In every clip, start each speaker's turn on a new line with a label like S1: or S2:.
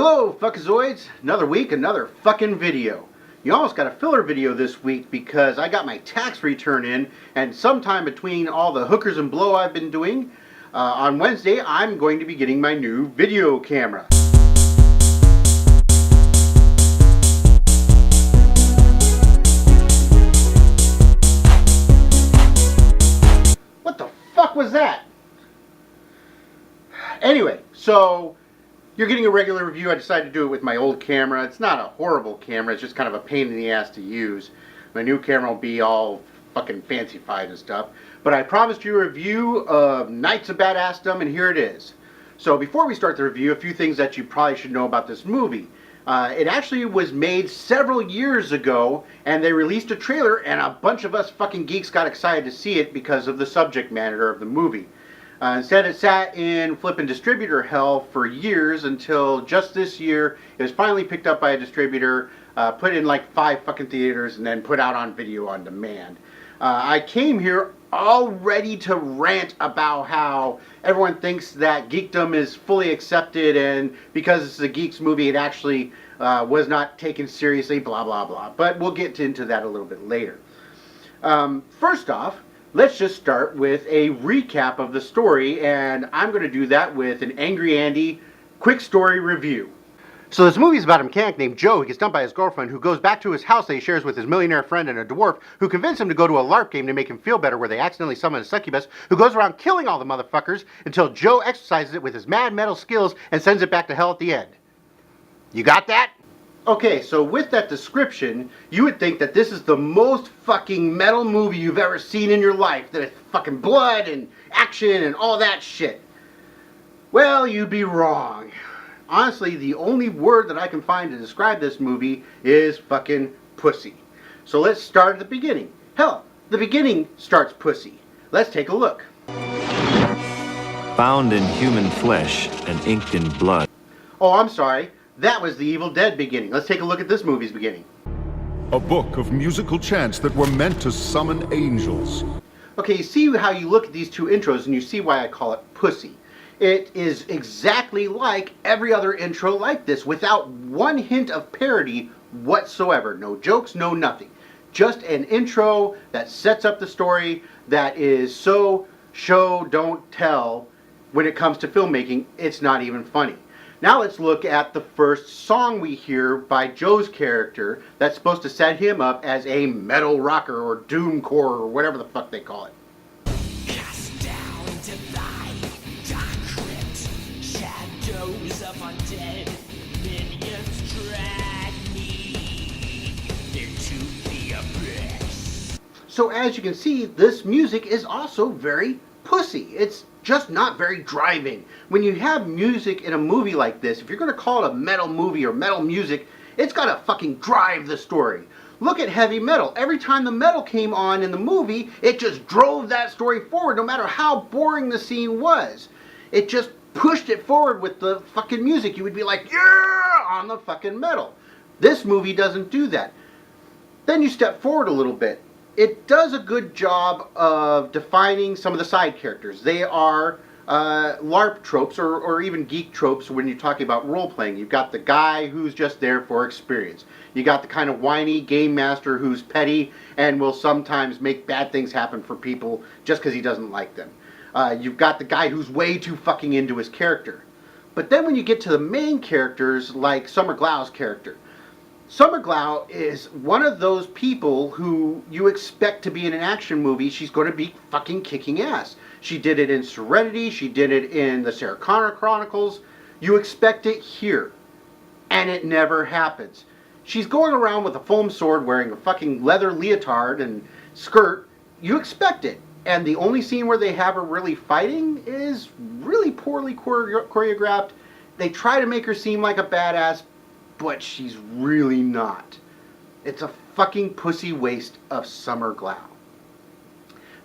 S1: Hello, fuckazoids! Another week, another fucking video. You almost got a filler video this week because I got my tax return in, and sometime between all the hookers and blow I've been doing, on Wednesday I'm going to be getting my new video camera. What the fuck was that? Anyway, so you're getting a regular review. I decided to do it with my old camera. It's not a horrible camera, it's just kind of a pain in the ass to use. My new camera will be all fucking fancified and stuff. But I promised you a review of Knights of Badassdom, and here it is. So before we start the review, a few things that you probably should know about this movie. It actually was made several years ago, and they released a trailer, and a bunch of us fucking geeks got excited to see it because of the subject matter of the movie. Instead, it sat in flippin' distributor hell for years until just this year it was finally picked up by a distributor, put in like 5 fucking theaters, and then put out on video on demand. I came here all ready to rant about how everyone thinks that geekdom is fully accepted, and because it's a geeks movie, it actually was not taken seriously, blah blah blah. But we'll get into that a little bit later. First off, let's just start with a recap of the story, and I'm going to do that with an Angry Andy quick story review. So this movie is about a mechanic named Joe who gets dumped by his girlfriend, who goes back to his house that he shares with his millionaire friend and a dwarf, who convince him to go to a LARP game to make him feel better, where they accidentally summon a succubus, who goes around killing all the motherfuckers until Joe exercises it with his mad metal skills and sends it back to hell at the end. You got that? Okay, so with that description, you would think that this is the most fucking metal movie you've ever seen in your life. That it's fucking blood and action and all that shit. Well, you'd be wrong. Honestly, the only word that I can find to describe this movie is fucking pussy. So let's start at the beginning. Hell, the beginning starts pussy. Let's take a look.
S2: Found in human flesh and inked in blood.
S1: Oh, I'm sorry. That was the Evil Dead beginning. Let's take a look at this movie's beginning.
S3: A book of musical chants that were meant to summon angels.
S1: Okay, you see how you look at these two intros and you see why I call it pussy. It is exactly like every other intro like this, without one hint of parody whatsoever. No jokes, no nothing. Just an intro that sets up the story that is so show, don't tell. When it comes to filmmaking, it's not even funny. Now let's look at the first song we hear by Joe's character that's supposed to set him up as a metal rocker or doomcore or whatever the fuck they call it.
S4: Cast down to thy dark crypt, shadows of undead minions drag me into the abyss.
S1: So as you can see, this music is also very pussy. It's just not very driving. When you have music in a movie like this, if you're going to call it a metal movie or metal music, it's got to fucking drive the story. Look at heavy metal. Every time the metal came on in the movie, it just drove that story forward, no matter how boring the scene was. It just pushed it forward with the fucking music. You would be like, yeah, on the fucking metal. This movie doesn't do that. Then you step forward a little bit. It does a good job of defining some of the side characters. They are LARP tropes or even geek tropes when you're talking about role-playing. You've got the guy who's just there for experience. You got the kind of whiny game master who's petty and will sometimes make bad things happen for people just because he doesn't like them. You've got the guy who's way too fucking into his character. But then when you get to the main characters, like Summer Glau's character, Summer Glau is one of those people who you expect to be in an action movie. She's going to be fucking kicking ass. She did it in Serenity. She did it in the Sarah Connor Chronicles. You expect it here. And it never happens. She's going around with a foam sword wearing a fucking leather leotard and skirt. You expect it. And the only scene where they have her really fighting is really poorly choreographed. They try to make her seem like a badass, but she's really not. It's a fucking pussy waste of Summer Glau.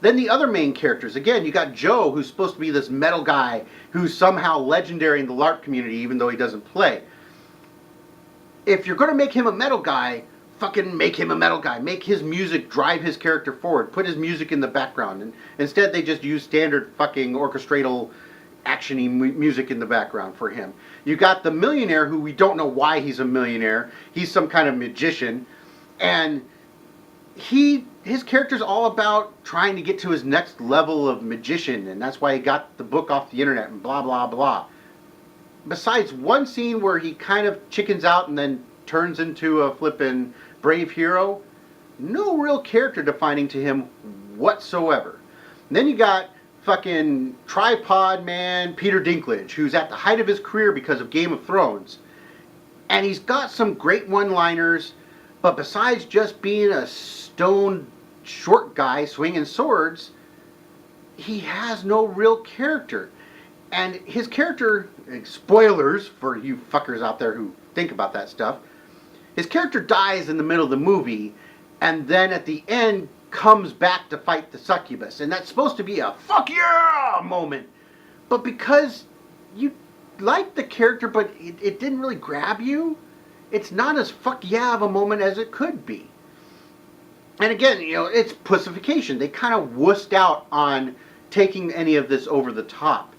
S1: Then the other main characters, again, you got Joe, who's supposed to be this metal guy who's somehow legendary in the LARP community, even though he doesn't play. If you're going to make him a metal guy, fucking make him a metal guy. Make his music drive his character forward. Put his music in the background. And instead they just use standard fucking orchestral actiony music in the background for him. You got the millionaire who we don't know why he's a millionaire. He's some kind of magician, and his character's all about trying to get to his next level of magician, and that's why he got the book off the internet and blah blah blah. Besides one scene where he kind of chickens out and then turns into a flippin' brave hero, no real character defining to him whatsoever. And then you got fucking tripod man Peter Dinklage, who's at the height of his career because of Game of Thrones. And he's got some great one-liners, but besides just being a stone short guy swinging swords, he has no real character. And his character, spoilers for you fuckers out there who think about that stuff, his character dies in the middle of the movie, and then at the end comes back to fight the succubus. And that's supposed to be a fuck yeah moment. But because you like the character, but it didn't really grab you, it's not as fuck yeah of a moment as it could be. And again, you know, it's pussification. They kind of wussed out on taking any of this over the top.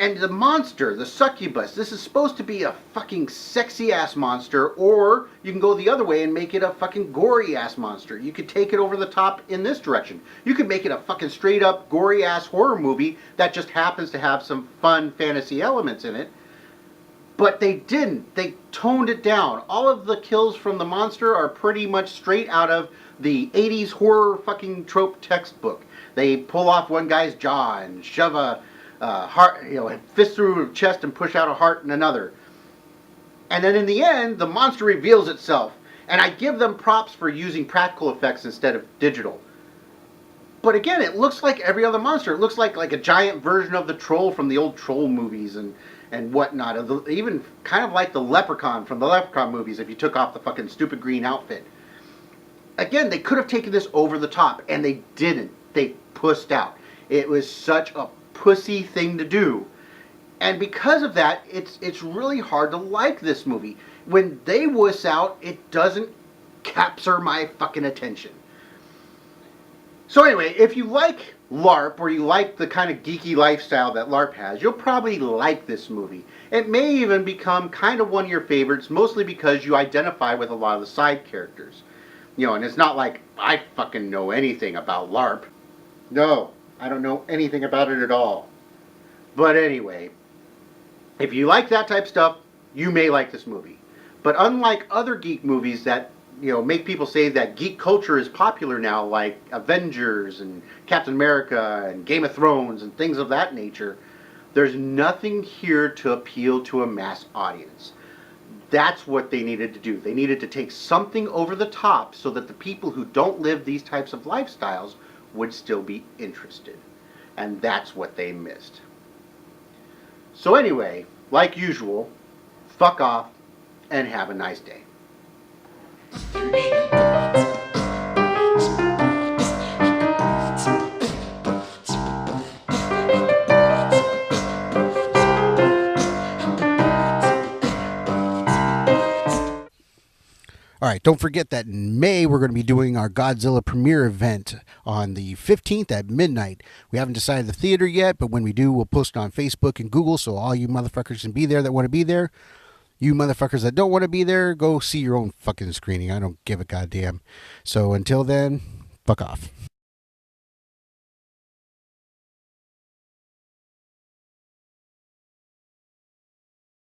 S1: And the monster, the succubus, this is supposed to be a fucking sexy-ass monster, or you can go the other way and make it a fucking gory-ass monster. You could take it over the top in this direction. You could make it a fucking straight-up gory-ass horror movie that just happens to have some fun fantasy elements in it. But they didn't. They toned it down. All of the kills from the monster are pretty much straight out of the 80s horror fucking trope textbook. They pull off one guy's jaw and shove a heart, you know, fist through a chest and push out a heart in another. And then in the end, the monster reveals itself. And I give them props for using practical effects instead of digital. But again, it looks like every other monster. It looks like a giant version of the troll from the old troll movies and whatnot. Even kind of like the leprechaun from the Leprechaun movies if you took off the fucking stupid green outfit. Again, they could have taken this over the top, and they didn't. They pussed out. It was such a pussy thing to do. And because of that, it's really hard to like this movie. When they wuss out, it doesn't capture my fucking attention. So anyway, if you like LARP, or you like the kind of geeky lifestyle that LARP has, you'll probably like this movie. It may even become kind of one of your favorites, mostly because you identify with a lot of the side characters. You know, and it's not like I fucking know anything about LARP. No, I don't know anything about it at all. But anyway, if you like that type of stuff, you may like this movie. But unlike other geek movies that, you know, make people say that geek culture is popular now, like Avengers and Captain America and Game of Thrones and things of that nature, there's nothing here to appeal to a mass audience. That's what they needed to do. They needed to take something over the top so that the people who don't live these types of lifestyles would still be interested. And that's what they missed. So anyway, like usual, fuck off and have a nice day.
S5: All right, don't forget that in May we're going to be doing our Godzilla premiere event on the 15th at midnight. We haven't decided the theater yet, but when we do, we'll post it on Facebook and Google, so all you motherfuckers can be there that want to be there. You motherfuckers that don't want to be there, go see your own fucking screening. I don't give a goddamn. So until then, fuck off.